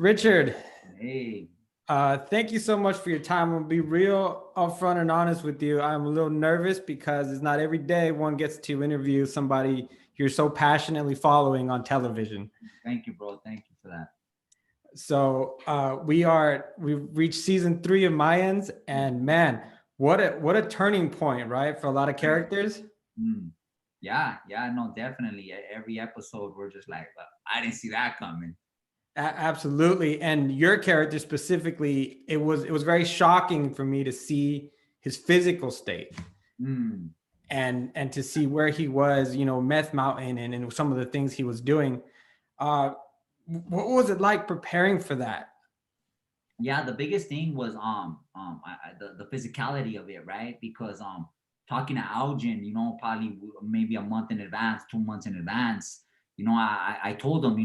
Richard, Hey, thank you so much for your time. I'll be real upfront and honest with you. I'm a little nervous because it's not every day one gets to interview somebody you're so passionately following on television. thank you, bro. Thank you for that. So we've reached season 3 of Mayans, and man, what a turning point, right? For a lot of Right. characters. Mm. Yeah, no, definitely. Every episode, we're just like, I didn't see that coming. Absolutely. And your character specifically, it was very shocking for me to see his physical state. Mm. And to see where he was, meth mountain and some of the things he was doing. uh what was it like preparing for that? Yeah, the biggest thing was the physicality of it, right? Because talking to Algin, probably maybe a month in advance, 2 months in advance, I told him,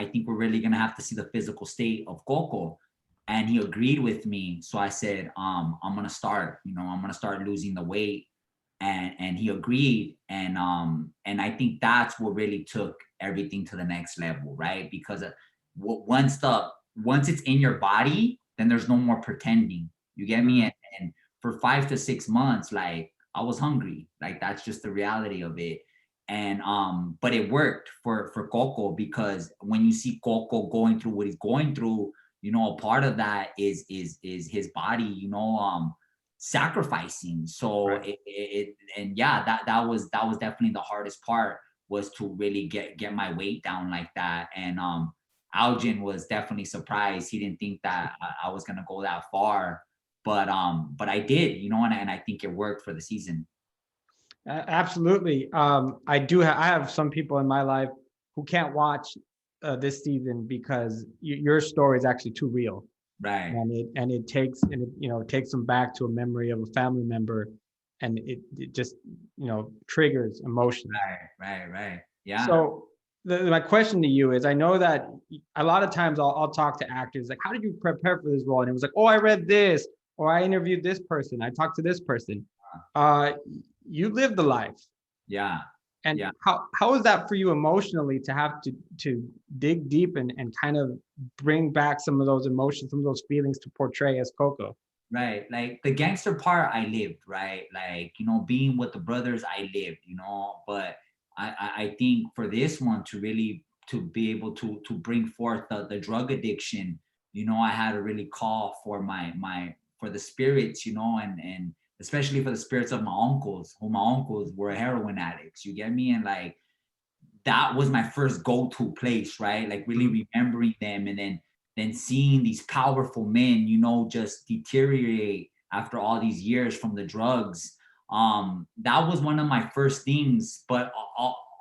I think we're really gonna have to see the physical state of Coco, and he agreed with me. So I said, I'm gonna start, I'm gonna start losing the weight, and he agreed, and I think that's what really took everything to the next level, right? Because once it's in your body, then there's no more pretending. You get me? Mm, And for 5 to 6 months, like I was hungry. Like that's just the reality of it. And but it worked for Coco, because when you see Coco going through what he's going through, a part of that is his body, sacrificing. So right. and yeah, that was definitely the hardest part, was to really get my weight down like that. And Algin was definitely surprised. He didn't think that I was gonna go that far, but I did, and I think it worked for the season. Absolutely. I have some people in my life who can't watch this season because your story is actually too real. Right, And it takes them back to a memory of a family member, and it just triggers emotions. right. Yeah, So my question to you is, I know that a lot of times I'll talk to actors like, how did you prepare for this role? And it was like, oh, I read this, or I interviewed this person, I talked to this person. uh you lived the life. yeah, And yeah. how is that for you emotionally, to have to dig deep and kind of bring back some of those emotions, some of those feelings, to portray as Coco? Right. Like the gangster part I lived, right? Like, being with the brothers I lived, but I think for this one to really to be able to bring forth the drug addiction, I had to really call for my for the spirits, and especially for the spirits of my uncles, who my uncles were heroin addicts. You get me? And like that was my first go-to place, right? Like really remembering them, and then seeing these powerful men, just deteriorate after all these years from the drugs. That was one of my first things. But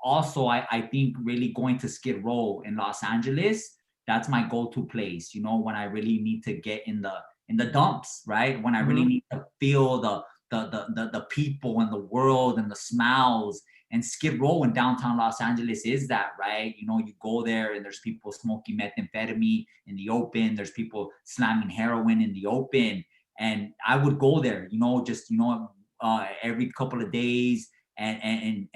also, I think really going to Skid Row in Los Angeles, that's my go-to place, when I really need to get in the dumps, right? When I really Mm-hmm. need to feel the people and the world and the smiles. And Skid Row in downtown Los Angeles is that, right? You go there and there's people smoking methamphetamine in the open. There's people slamming heroin in the open. And I would go there, just, every couple of days. And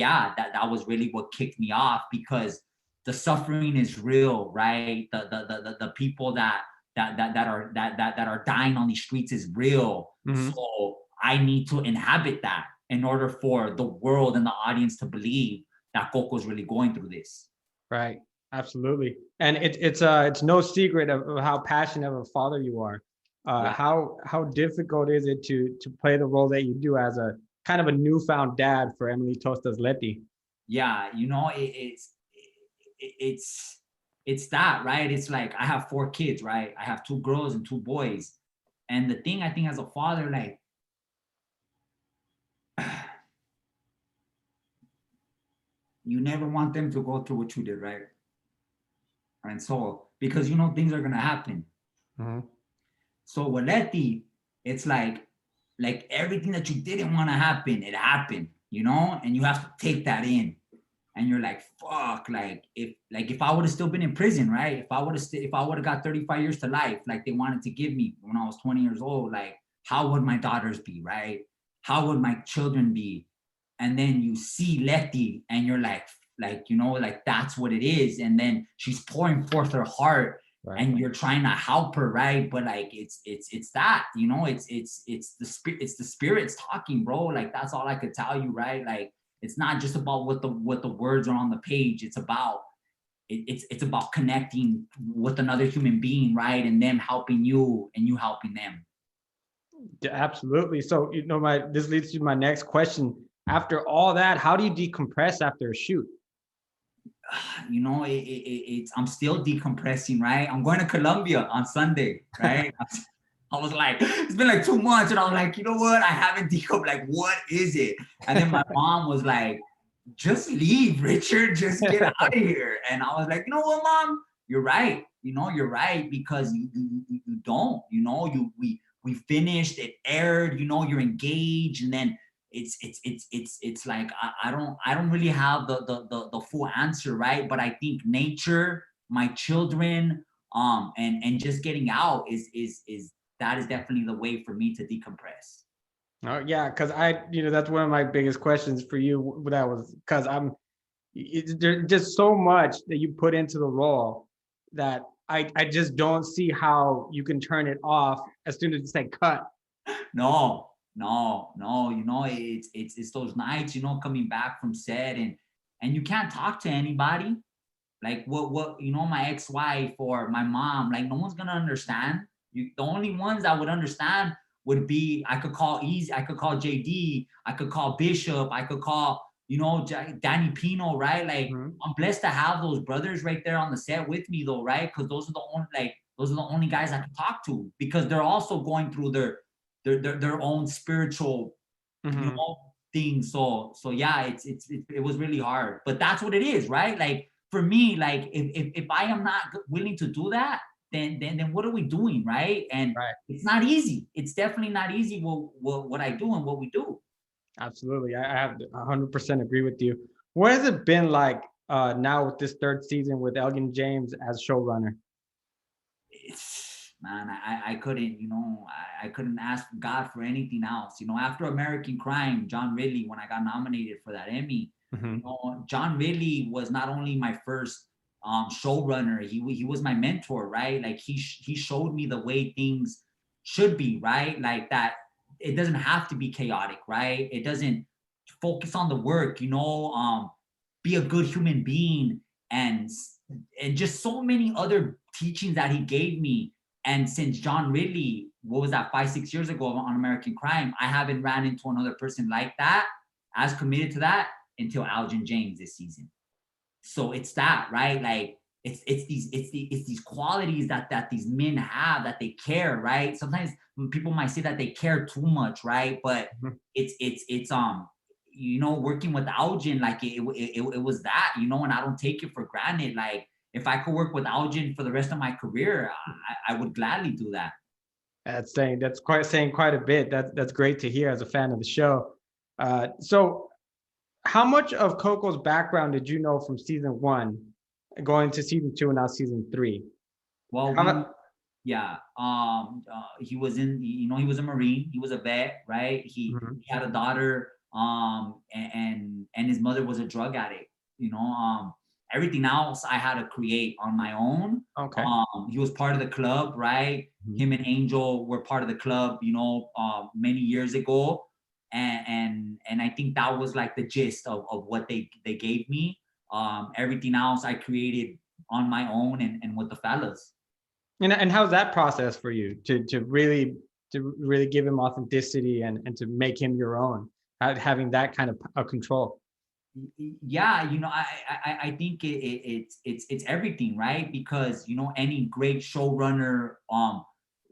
yeah, that was really what kicked me off, because the suffering is real, right? The people that are dying on these streets is real. Mm-hmm. So I need to inhabit that in order for the world and the audience to believe that Coco's really going through this. Right. Absolutely. And it's no secret of how passionate of a father you are. Yeah, How difficult is it to play the role that you do as a kind of a newfound dad for Emily Tostas Leti? yeah. It's that, right? It's like I have 4 kids, right? I have 2 girls and 2 boys, and the thing I think as a father, like you never want them to go through what you did, right? And so because things are gonna happen. Mm-hmm. So with Letty, it's like everything that you didn't want to happen, it happened, and you have to take that in. And you're like, fuck, like if I would have still been in prison, right? If I would have got 35 years to life, like they wanted to give me when I was 20 years old, like how would my daughters be, right? How would my children be? And then you see Letty and you're like, like that's what it is. And then she's pouring forth her heart, and you're trying to help her, right? But like it's that, you know, it's the spirits talking, bro. Like that's all I could tell you, right? Like it's not just about what the words are on the page. It's about it's about connecting with another human being, right? And them helping you and you helping them. Yeah, absolutely. So, this leads to my next question. After all that, how do you decompress after a shoot? You know, it's I'm still decompressing, right? I'm going to Colombia on Sunday, right? I was like, it's been like 2 months, and I was like, you know what? I haven't decompressed. Like, what is it? And then my mom was like, just leave, Richard. Just get out of here. And I was like, you know what, Mom? You're right. You know, you're right, because you don't. You know, we finished. It aired. You know, you're engaged, and then it's like I don't really have the full answer, right? But I think nature, my children, and just getting out is that is definitely the way for me to decompress. Oh yeah, because that's one of my biggest questions for you. That was because there's just so much that you put into the role that I just don't see how you can turn it off as soon as you say cut. No. You know, it's those nights, you know, coming back from set, and you can't talk to anybody. Like what you know, my ex-wife or my mom, like no one's gonna understand. The only ones that would understand would be I could call Easy, I could call JD, I could call Bishop, I could call, you know, Danny Pino, right? Like I'm blessed to have those brothers right there on the set with me, though, right? Because those are the only guys I can talk to, because they're also going through their own spiritual, you know, things. So yeah, it was really hard, but that's what it is, right? Like for me, like if I am not willing to do that, then what are we doing, right? And it's not easy. It's definitely not easy what I do and what we do. Absolutely. I have 100% agree with you. What has it been like now with this third season with Elgin James as showrunner? Man, I couldn't, you know, I couldn't ask God for anything else. You know, after American Crime, John Ridley, when I got nominated for that Emmy, you know, John Ridley was not only my first showrunner, he was my mentor, right? Like he showed me the way things should be, right? Like that it doesn't have to be chaotic, right? It doesn't focus on the work, you know, be a good human being, and just so many other teachings that he gave me. And since John Ridley, what was that, 5-6 years ago on American Crime, I haven't ran into another person like that, as committed to that, until Elgin James this season. So it's that, right? Like it's these qualities that these men have, that they care, right? Sometimes people might say that they care too much, right? But it's you know, working with Elgin, like it was that, you know, and I don't take it for granted. Like if I could work with Elgin for the rest of my career, I would gladly do that. That's saying quite a bit. That's great to hear as a fan of the show. So how much of Coco's background did you know from season one, going to season two and now season three? Well, yeah, he was you know, he was a Marine, he was a vet, right? He had a daughter, and his mother was a drug addict, you know. Everything else I had to create on my own. Okay. He was part of the club, right? Him and Angel were part of the club, you know, many years ago. And I think that was like the gist of what they gave me. Everything else I created on my own and with the fellas. And how's that process for you to really give him authenticity and to make him your own, having that kind of control? Yeah, you know, I think it's everything, right? Because you know, any great showrunner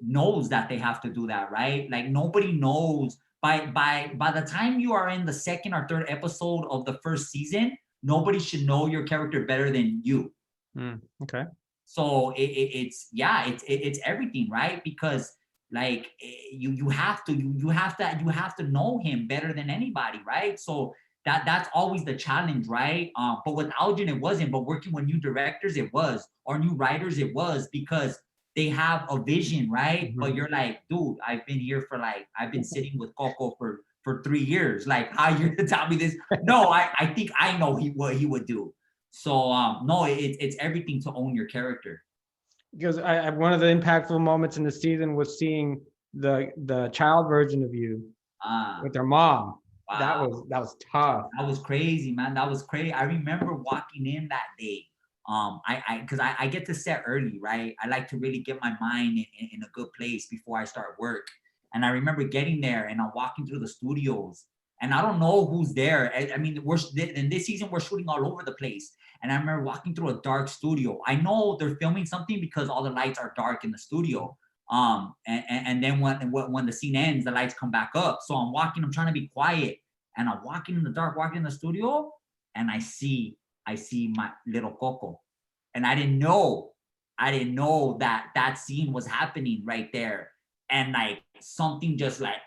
knows that they have to do that, right? Like nobody knows by the time you are in the second or third episode of the first season, nobody should know your character better than you. Okay. So it's everything, right? Because like you have to know him better than anybody, right? So that's always the challenge, right? But with Algin, it wasn't. But working with new directors, it was, or new writers, it was, because they have a vision, right? But you're like, dude, I've been sitting with Coco for 3 years. Like, how you're gonna tell me this? No, I think I know what he would do. So no, it's everything to own your character. because one of the impactful moments in the season was seeing the child version of you Ah, with their mom. That wow. was tough. That was crazy, man. That was crazy. I remember walking in that day. Because I get to set early, right? I like to really get my mind in a good place before I start work. And I remember getting there and I'm walking through the studios and I don't know who's there. I mean, in this season, we're shooting all over the place. And I remember walking through a dark studio. I know they're filming something because all the lights are dark in the studio. And then when the scene ends, the lights come back up. So I'm walking, I'm trying to be quiet and I'm walking in the dark, walking in the studio, and I see my little Coco, and I didn't know that that scene was happening right there, and like something just like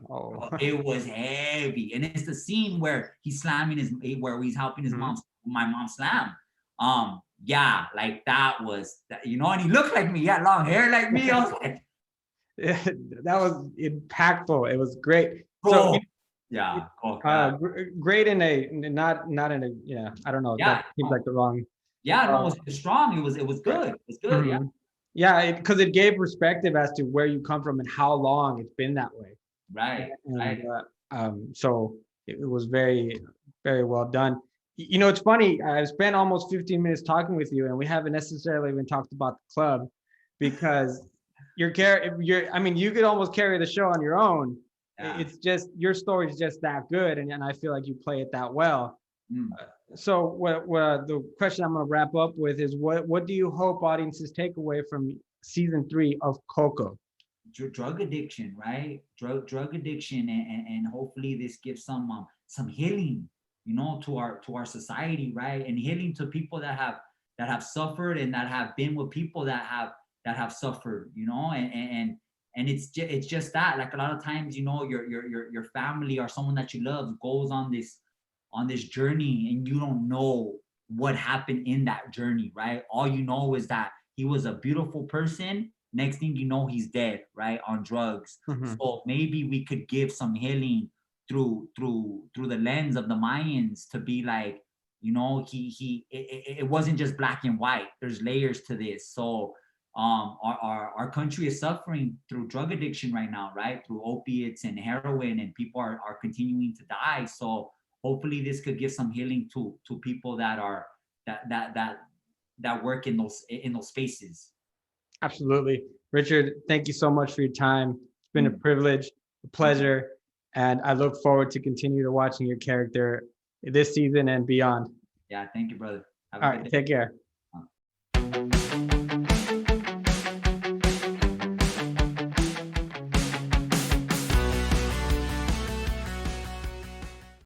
Oh. it was heavy, and it's the scene where he's slamming where he's helping his Mhm. my mom slam. Yeah, like that was, you know, and he looked like me, he had long hair like me. I was like, That was impactful. It was great. So bro, yeah, oh god, great in a not in a, yeah, I don't know, that yeah. seems like the wrong Yeah, no, uh, it was strong. It was right. good. It was good. Yeah. Mhm. Yeah, because it gave perspective as to where you come from and how long it's been that way. Right. And Right. so it was very, very well done. You know, it's funny. I've spent almost 15 minutes talking with you, and we haven't necessarily even talked about the club because I mean, you could almost carry the show on your own. Yeah. It's just your story is just that good, and I feel like you play it that well. Mm. So what the question I'm going to wrap up with is what do you hope audiences take away from season 3 of Coco? Drug addiction, right? Drug addiction, and hopefully this gives some healing, you know, to our society, right? And healing to people that have suffered and that have been with people that have suffered, you know, and it's just that, like a lot of times, you know, your family or someone that you love goes on this journey and you don't know what happened in that journey, right? All you know is that he was a beautiful person. Next thing you know, he's dead, right? On drugs. Mhm. So maybe we could give some healing through the lens of the Mayans to be like, you know, it wasn't just black and white. There's layers to this. So our country is suffering through drug addiction right now, right? Through opiates and heroin, and people are continuing to die. So hopefully this could give some healing to people that are that work in those spaces. Absolutely. Richard, thank you so much for your time. It's been a Mm. privilege, a pleasure, and I look forward to continue to watching your character this season and beyond. Yeah, thank you, brother. Have a All good right, day. take care.